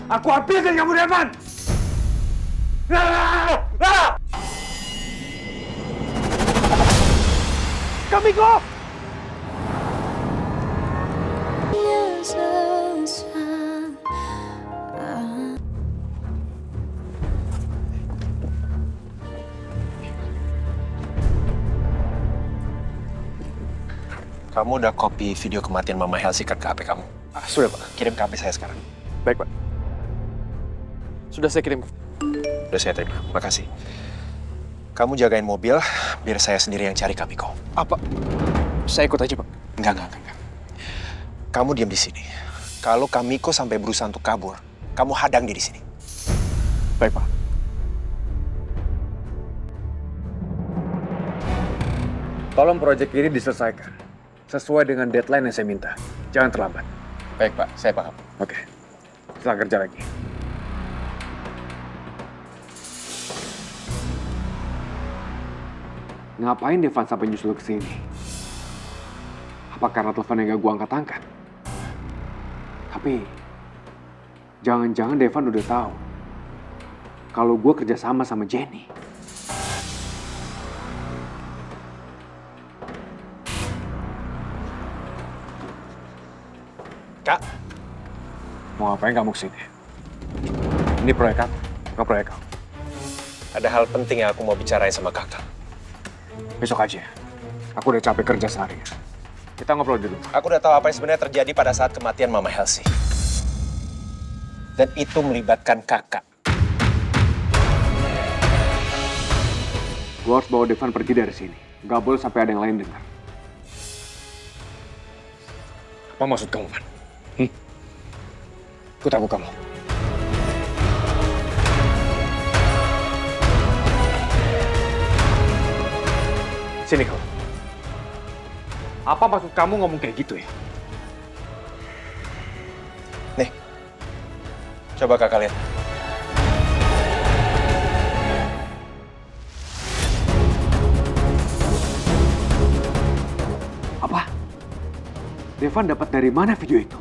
Aku habisin kamu, Devan! Kamiko! Kamu udah copy video kematian Mama Helsi ke HP kamu? Sudah, Pak. Kirim ke HP saya sekarang. Baik, Pak. Sudah saya kirim. Udah saya terima, makasih. Kamu jagain mobil, biar saya sendiri yang cari Kamiko. Apa? Saya ikut aja, Pak. Enggak. Kamu diam di sini. Kalau Kamiko sampai berusaha untuk kabur, kamu hadang dia di sini. Baik, Pak. Tolong proyek ini diselesaikan. Sesuai dengan deadline yang saya minta. Jangan terlambat. Baik, Pak. Saya paham. Oke. Kita kerja lagi. Ngapain Devan sampai nyusul ke sini? Apa karena teleponnya gak gua angkat-angkat? Tapi, jangan-jangan Devan udah tahu kalau gua kerja sama Jenny. Kak, Mau ngapain kamu kesini? Ini proyek aku, bukan proyek kamu. ada hal penting yang aku mau bicarain sama kakak. Besok aja. Aku udah capek kerja seharian. Kita ngobrol dulu. Aku udah tahu apa yang sebenarnya terjadi pada saat kematian Mama Helsi. Dan itu melibatkan kakak. Gua harus bawa Devan pergi dari sini. Gak boleh sampai ada yang lain dengar. Apa maksud kamu, Van? Aku takut kamu. Sini kamu. Apa maksud kamu ngomong kayak gitu ya? Nih, coba kakak lihat. Apa? Devan dapat dari mana video itu?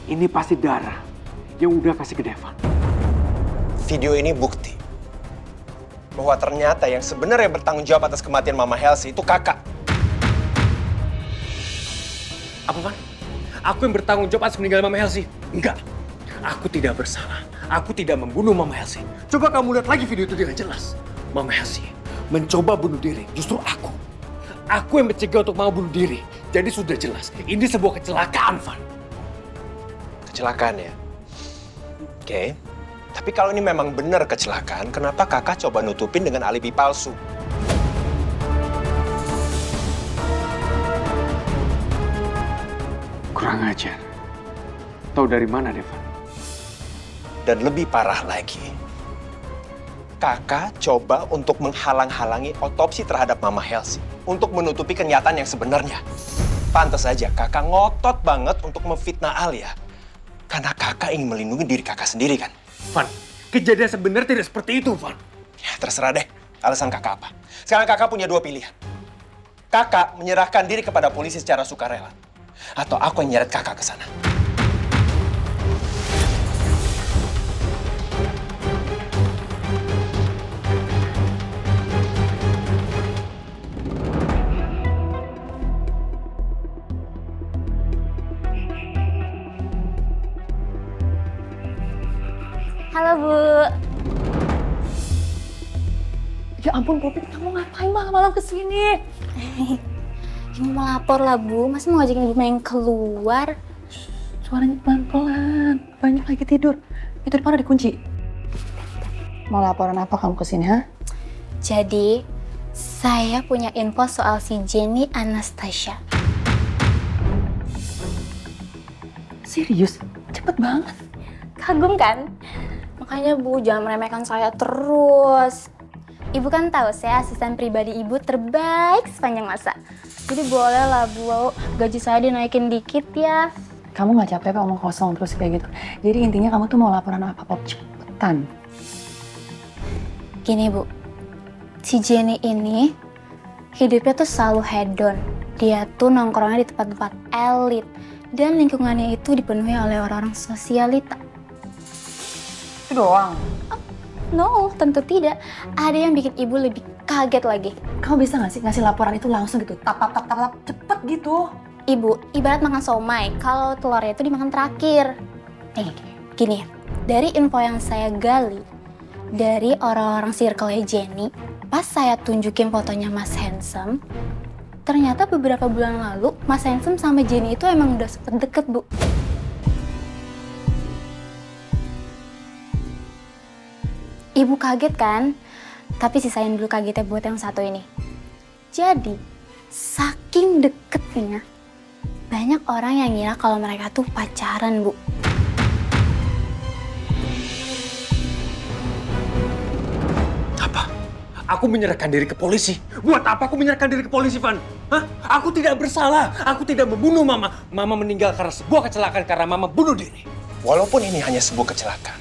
Ini pasti Dara yang udah kasih ke Devan. Video ini bukti bahwa ternyata yang sebenarnya bertanggung jawab atas kematian Mama Helsi itu kakak. Apa, Van? Aku yang bertanggung jawab atas meninggalnya Mama Helsi? Enggak. Aku tidak bersalah. Aku tidak membunuh Mama Helsi. Coba kamu lihat lagi video itu dengan jelas. Mama Helsi mencoba bunuh diri. Justru aku. Aku yang mencegah untuk mau bunuh diri. Jadi sudah jelas. Ini sebuah kecelakaan, Van. Kecelakaan ya? Oke. Tapi kalau ini memang benar kecelakaan, kenapa kakak coba nutupin dengan alibi palsu? Kurang ajar. Tahu dari mana, Devan? Dan lebih parah lagi, kakak coba untuk menghalang-halangi otopsi terhadap Mama Helsi untuk menutupi kenyataan yang sebenarnya. Pantas saja kakak ngotot banget untuk memfitnah Alia. Karena kakak ingin melindungi diri kakak sendiri kan? Van, kejadian sebenarnya tidak seperti itu, Van. Ya terserah deh, alasan kakak apa. Sekarang kakak punya dua pilihan. Kakak menyerahkan diri kepada polisi secara sukarela. Atau aku yang nyeret kakak ke sana. Halo, Bu. Ya ampun, Popi, kamu ngapain malam-malam kesini? Ibu mau lapor lah, Bu. Masa mau ngajakin Ibu main keluar? Suaranya pelan-pelan, banyak lagi tidur. Itu depan ada dikunci. Mau laporan apa kamu kesini, ha? Jadi, saya punya info soal si Jenny Anastasia. Serius? Cepet banget. Kagum kan? Makanya, Bu, jangan meremehkan saya terus. Ibu kan tahu saya asisten pribadi Ibu terbaik sepanjang masa. Jadi boleh lah, Bu, gaji saya dinaikin dikit ya. Kamu nggak capek Pak ngomong kosong terus kayak gitu? Jadi intinya kamu tuh mau laporan apa, Pop? Cepetan. Gini, Bu. Si Jenny ini hidupnya tuh selalu hedon. Dia tuh nongkrongnya di tempat-tempat elit. Dan lingkungannya itu dipenuhi oleh orang-orang sosialita. Itu doang. No, tentu tidak. Ada yang bikin ibu lebih kaget lagi. Kamu bisa nggak sih ngasih laporan itu langsung gitu? Tap, tap, tap, tap, tap. Cepet gitu. Ibu, ibarat makan somai, kalau telurnya itu dimakan terakhir. Gini, dari info yang saya gali, dari orang-orang circle-nya Jenny, pas saya tunjukin fotonya Mas Handsome, ternyata beberapa bulan lalu Mas Handsome sama Jenny itu emang udah sempet deket, Bu. Ibu kaget kan? Tapi sisain dulu kagetnya buat yang satu ini. Jadi, saking deketnya, banyak orang yang ngira kalau mereka tuh pacaran, Bu. Apa? Aku menyerahkan diri ke polisi. Buat apa aku menyerahkan diri ke polisi, Van? Hah? Aku tidak bersalah. Aku tidak membunuh Mama. Mama meninggal karena sebuah kecelakaan karena Mama bunuh diri. Walaupun ini hanya sebuah kecelakaan,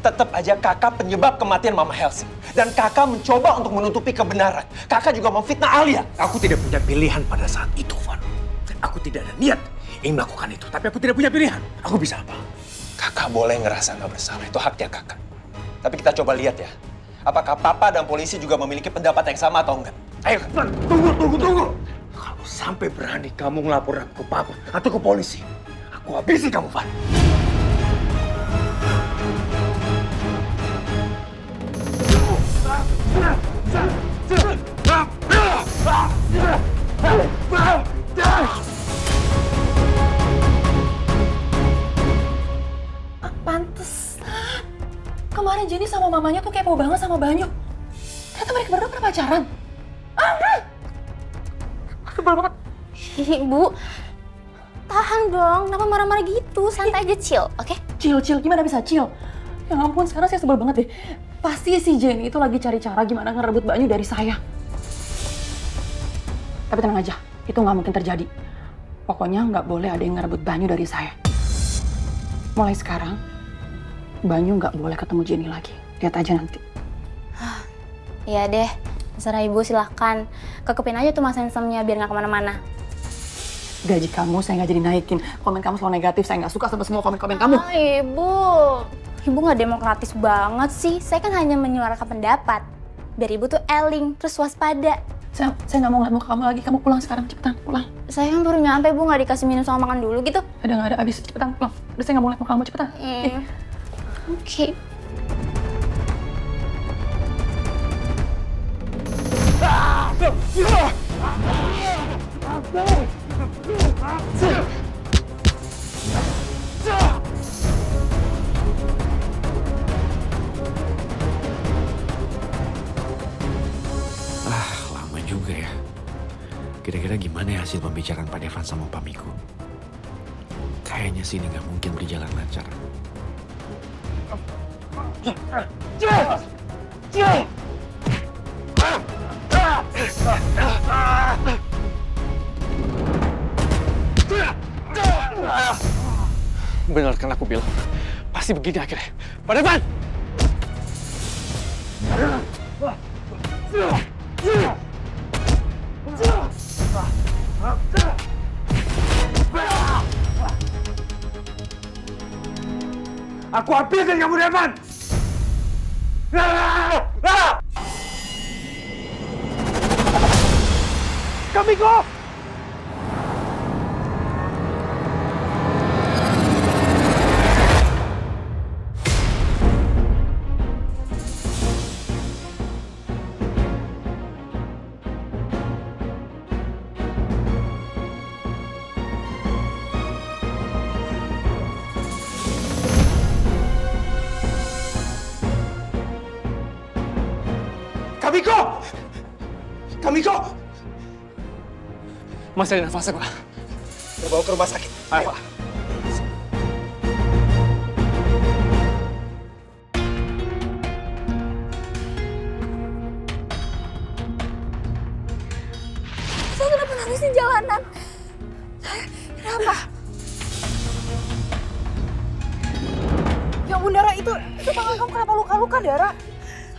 tetap aja kakak penyebab kematian Mama Helsi. Dan kakak mencoba untuk menutupi kebenaran. Kakak juga memfitnah Alia. Aku tidak punya pilihan pada saat itu, Van. Aku tidak ada niat ingin melakukan itu, tapi aku tidak punya pilihan. Aku bisa apa? Kakak boleh ngerasa nggak bersalah, itu haknya kakak. Tapi kita coba lihat ya, apakah papa dan polisi juga memiliki pendapat yang sama atau enggak? Ayo, Van, tunggu. Kalau sampai berani kamu ngelapor aku ke papa atau ke polisi, aku habisi kamu, Van. Pantesan. Kemarin Jenny sama mamanya tuh kepo banget sama Banyu. Ternyata mereka berdua pernah pacaran. Sebel banget. Ibu, tahan dong. Kenapa marah-marah gitu? Santai aja, chill, oke? Chill. Gimana bisa chill? Ya ampun, sekarang saya sebel banget deh. Pasti si Jenny itu lagi cari cara gimana ngerebut Banyu dari saya. Tapi tenang aja, itu nggak mungkin terjadi. Pokoknya nggak boleh ada yang ngerebut Banyu dari saya. Mulai sekarang, Banyu nggak boleh ketemu Jenny lagi. Lihat aja nanti. Iya deh, terserah ibu silahkan. Kekepin aja tuh Mas Handsome-nya biar nggak kemana-mana. Gaji kamu saya nggak jadi naikin. Komen kamu selalu negatif, saya nggak suka sama semua komen-komen kamu. Ibu nggak demokratis banget sih. Saya kan hanya menyuarakan pendapat. Biar ibu tuh eling, terus waspada. Saya nggak mau ngeliat muka kamu lagi. Kamu pulang sekarang, cepetan pulang. Saya kan baru nyampe, Bu, nggak dikasih minum sama makan dulu gitu. Nggak ada, abis, cepetan pulang. Udah saya nggak mau ngeliat muka kamu, cepetan. Oke. Lama juga ya. Kira-kira gimana ya hasil pembicaraan Pak Devan sama Pak Miko? Kayaknya sih ini nggak mungkin berjalan lancar. Benar kan aku bilang, pasti begini akhirnya. Pak Devan! Aku habisin kamu, Devan! Kamiko! Kamiko! Masih ada nafasnya, Pak. Kita bawa ke rumah sakit. Ayo, Pak. Saya kenapa nangis di jalanan? Kenapa? Ya ampun, Dara, itu tangan kamu kenapa luka-luka, Dara?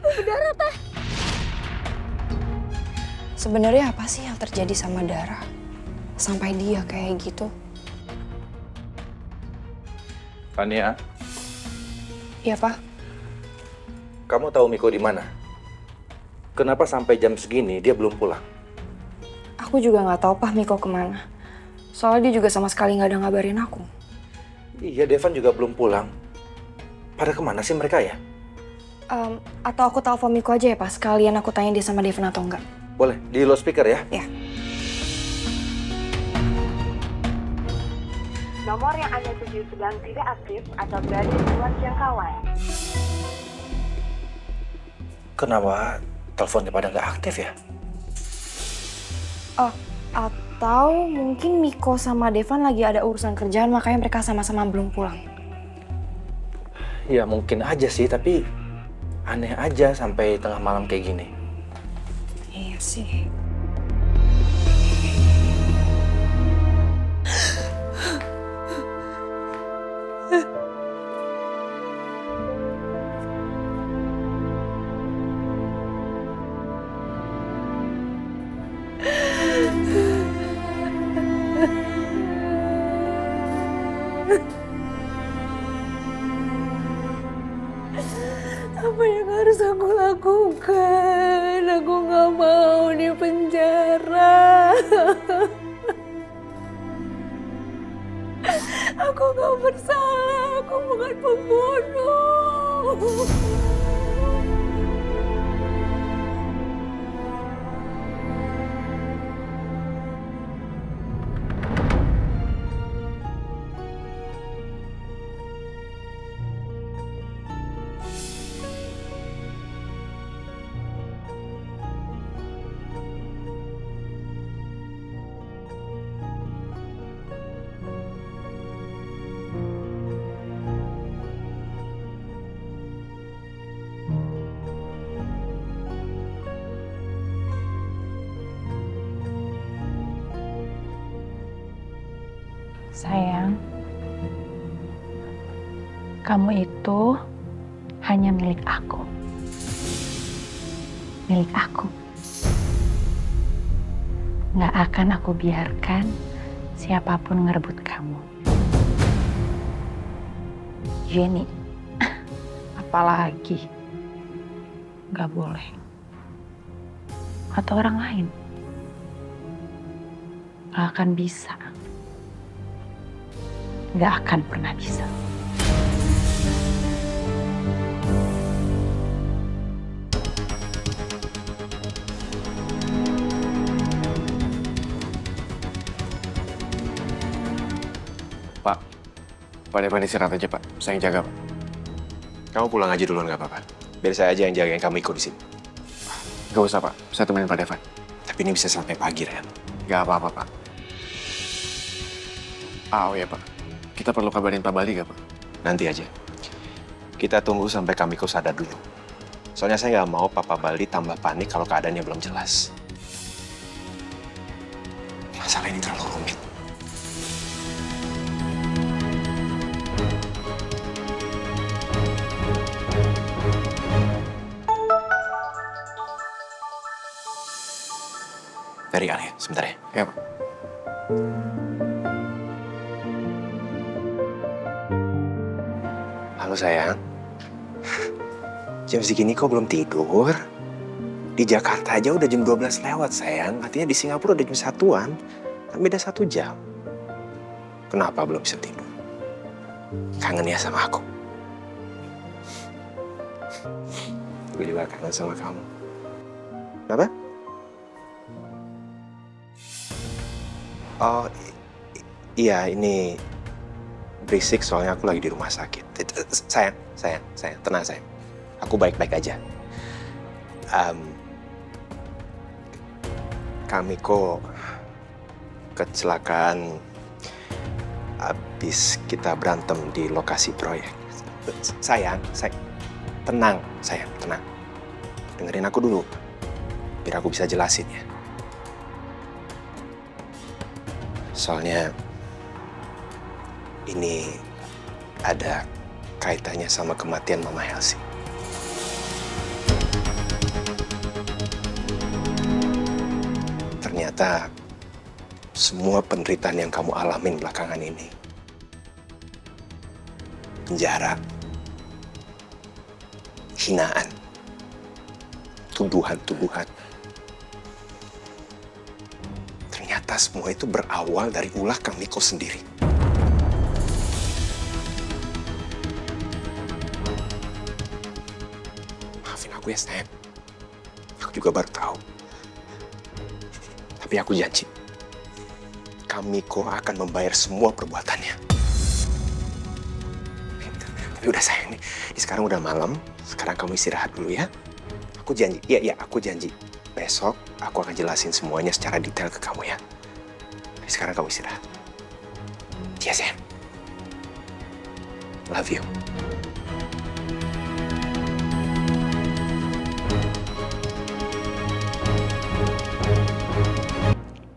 Berdarah, Teh. Sebenarnya apa sih yang terjadi sama Dara? Sampai dia kayak gitu. Fania, Iya, Pak. kamu tahu Miko di mana? Kenapa sampai jam segini dia belum pulang? Aku juga nggak tahu Pak Miko kemana. Soalnya dia juga sama sekali nggak ada ngabarin aku. Iya, Devan juga belum pulang. Pada kemana sih mereka ya? Atau aku telepon Miko aja ya Pak, sekalian aku tanya dia sama Devan atau enggak. Boleh, di loudspeaker ya? Ya. Nomor yang Anda tuju sedang tidak aktif atau berada di luar jangkauan. Kenapa teleponnya pada nggak aktif ya? Oh, atau mungkin Miko sama Devan lagi ada urusan kerjaan makanya mereka sama-sama belum pulang. Ya mungkin aja sih, tapi aneh aja sampai tengah malam kayak gini. Iya sih. Apa yang harus aku lakukan? Aku nggak mau di penjara. Aku nggak bersalah. Aku bukan pembunuh. Sayang, kamu itu hanya milik aku. Milik aku. Nggak akan aku biarkan siapapun ngerebut kamu. Jenny, apalagi nggak boleh. Atau orang lain. Nggak akan bisa. Nggak akan pernah bisa. Pak Devan istirahat aja, Pak. Saya yang jaga, Pak. Kamu pulang aja duluan nggak apa-apa. Biar saya aja yang jagain kamu ikut di sini. Gak usah, Pak. Saya temenin Pak Devan. Tapi ini bisa sampai pagi, Ren. Gak apa-apa, Pak. Oh ya, Pak. Kita perlu kabarin Pak Bali gak, Pak? Nanti aja. Kita tunggu sampai Kamiko sadar dulu. Soalnya saya nggak mau Papa Bali tambah panik kalau keadaannya belum jelas. Masalah ini terlalu rumit. Dari Ali, sebentar ya. Ya, Pak. Halo sayang. Jam segini kok belum tidur? Di Jakarta aja udah jam 12 lewat sayang. Artinya di Singapura udah jam 1-an. Kan beda 1 jam. Kenapa belum bisa tidur? Kangen ya sama aku? Gue juga kangen sama kamu. Kenapa? Oh, iya ini berisik soalnya aku lagi di rumah sakit. Sayang, tenang sayang. Aku baik-baik aja. Kamiko kecelakaan habis kita berantem di lokasi proyek. Sayang, tenang sayang, tenang. Dengerin aku dulu, biar aku bisa jelasin ya. Soalnya ini ada kaitannya sama kematian Mama Helsi. Ternyata semua penderitaan yang kamu alamin belakangan ini, penjara, penghinaan, tuduhan-tuduhan. Ternyata semua itu berawal dari ulah Kang Miko sendiri. Maafin aku ya, sayang. Aku juga baru tahu. Tapi aku janji, Kang Miko akan membayar semua perbuatannya. Tapi udah sayang nih, sekarang udah malam. Sekarang kamu istirahat dulu ya. Aku janji, iya aku janji. Besok aku akan jelasin semuanya secara detail ke kamu ya. Tapi sekarang kamu istirahat. Iya sayang. Love you.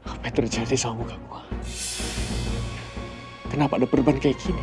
Apa yang terjadi sama muka gua? Kenapa ada perubahan kayak gini?